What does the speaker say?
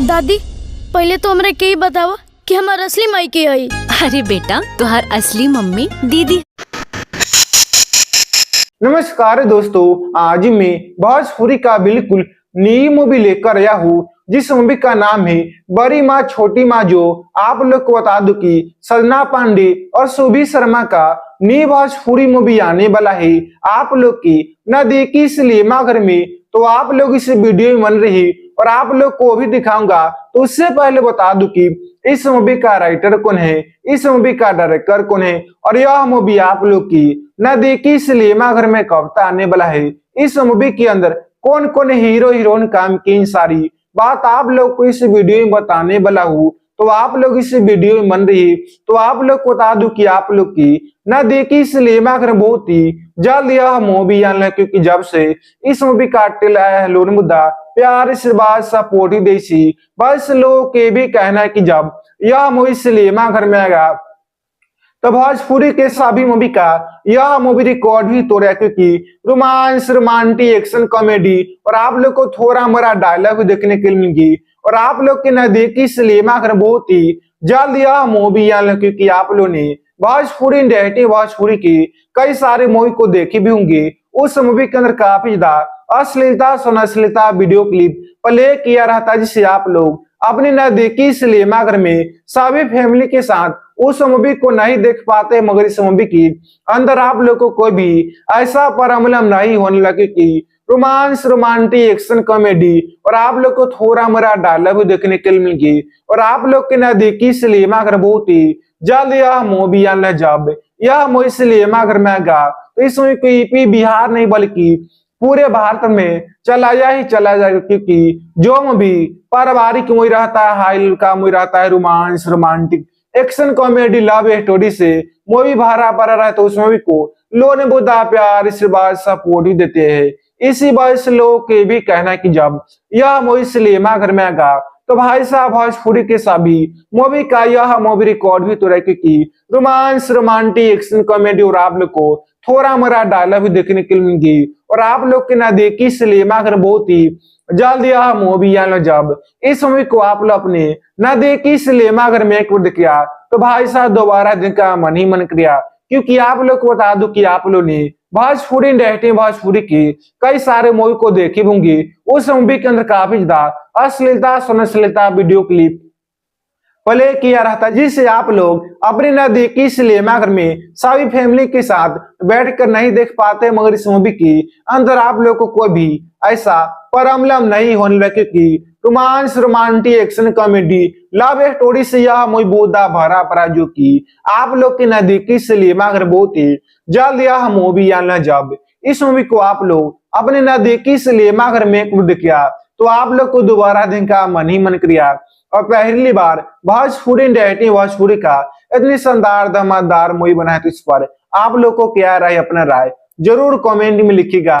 दादी पहले तो हमरा के ही बतावा कि हमार असली माई के आई। अरे बेटा, तुहार असली मम्मी दीदी। नमस्कार दोस्तों, आज मैं भोजपुरी का बिल्कुल नई मूवी लेकर आया हूँ जिस मूवी का नाम है बड़ी माँ छोटी माँ। जो आप लोग को बता दूं कि सजना पांडे और सुभी शर्मा का नई भोजपुरी मूवी आने वाला है। आप लोग की न देखी सिनेमा घर में, तो आप लोग इस वीडियो में बन रही और आप लोग को भी दिखाऊंगा। तो उससे पहले बता दूं कि इस मूवी का राइटर कौन है, इस मूवी का डायरेक्टर कौन है और यह मूवी आप लोग की न देखी सिनेमा घर में कब तक आने वाला है। इस मूवी के अंदर कौन कौन हीरो हीरोइन काम की, सारी बात आप लोग को इस वीडियो में बताने वाला हूँ। तो आप लोग इस वीडियो में बन रही, तो आप लोग को बता दूं कि आप लोग की न देखी सिनेमा घर बहुत ही जल्द यह मूवी आने लगा, क्योंकि जब से इस मूवी का ट्रेलर आया है लोन मुद्दा प्यार से बात सपोर्ट ही देसी, बस लोगों के भी कहना है कि जब यह मूवी सिनेमा घर में आएगा तो भोजपुरी के सभी मूवी का यह मूवी रिकॉर्ड भी तोड़ा, क्योंकि रोमांस, रोमांटिक, एक्शन, कॉमेडी और आप लोग को थोड़ा मोरा डायलॉग भी देखने के लिए मिलेगी। और आप लोग के नजदीकी सिनेमा घर बहुत ही जल्द यह मूवी आने, क्योंकि आप लोग ने भोजपुरी इंडस्ट्री भोजपुरी की कई सारे मूवी को देखी भी होंगे। उस मूवी के अंदर काफी ज्यादा अश्लीलता सनश्लीलता वीडियो क्लिप प्ले किया रहता है, जिससे आप लोग अपने नजदीकी सिनेमा घर में सभी फैमिली के साथ उस मूवी को नहीं देख पाते। मगर इस मूवी की अंदर आप लोग को कोई भी ऐसा प्रॉब्लम नहीं होने लगे कि रोमांस, रोमांटिक, एक्शन, कॉमेडी और आप लोग को थोड़ा मोरा डायलॉग देखने के लिए मिलेगी। और आप लोग के नजदीकी सिनेमा घर बहुत ही जल्द यह मूवी आने, जब यह मूवी सिनेमा घर में आएगा तो इस मूवी को यूपी बिहार नहीं बल्कि पूरे भारत में चलाया ही चला जाएगा, क्योंकि जो मूवी पारिवारिक मूवी रहता है, हाई का मूवी रहता है, romance, romantic, action, comedy, love story से मूवी भरा पड़ा रहा है, तो उस मूवी को लोगों ने बुरा प्यार आशीर्वाद सपोर्ट ही देते हैं। इसी वजह से लोगों के भी कहना है कि जब यह मूवी सिनेमा घर में आएगा तो भाई साहब भोजपुरी के सभी मूवी का यह मूवी रिकॉर्ड भी तो रहे, क्योंकि रोमांस, रोमांटिक, एक्शन, कॉमेडी और आप लोग को थोड़ा मोरा डायलॉग भी देखने के लिए मिलेगी। और आप लोग के ना देखी सिनेमा घर बहुत ही जल्द यह मूवी आने, जब इस मूवी को आप लोग अपने न देखी सिनेमा घर में एक बार देखिया तो भाई साहब दोबारा दिन का मन ही मन किया, क्योंकि आप लोग को बता दूं कि आप लोग ने भोजपुरी इंडस्ट्री भोजपुरी की कई सारे मूवी को देखी होंगी। उस मूवी के अंदर काफी ज्यादा अश्लीलता सनश्लीलता वीडियो क्लिप प्ले किया रहता, जिससे आप लोग अपने नजदीकी सिनेमा घर में सभी फैमिली के साथ बैठकर नहीं देख पाते। मगर इस मूवी की अंदर आप लोग को कोई भी ऐसा प्रॉब्लम नहीं होने लगे, क्योंकि romance, romantic, action, comedy, love story से यह मूवी बहुत भरा पड़ा, जो कि आप लोग के नजदीकी सिनेमा घर बहुत ही जल्द यह मूवी आना। जब इस मूवी को आप लोग अपने नजदीकी सिनेमा घर में देखिया तो आप लोग को दोबारा दिन का मन ही मन किया। और पहली बार भोजपुरी इंडस्ट्री भोजपुरी का इतनी शानदार धमाकेदार मूवी बना है, तो इस पर आप लोग को क्या राय, अपना राय जरूर कमेंट में लिखिएगा।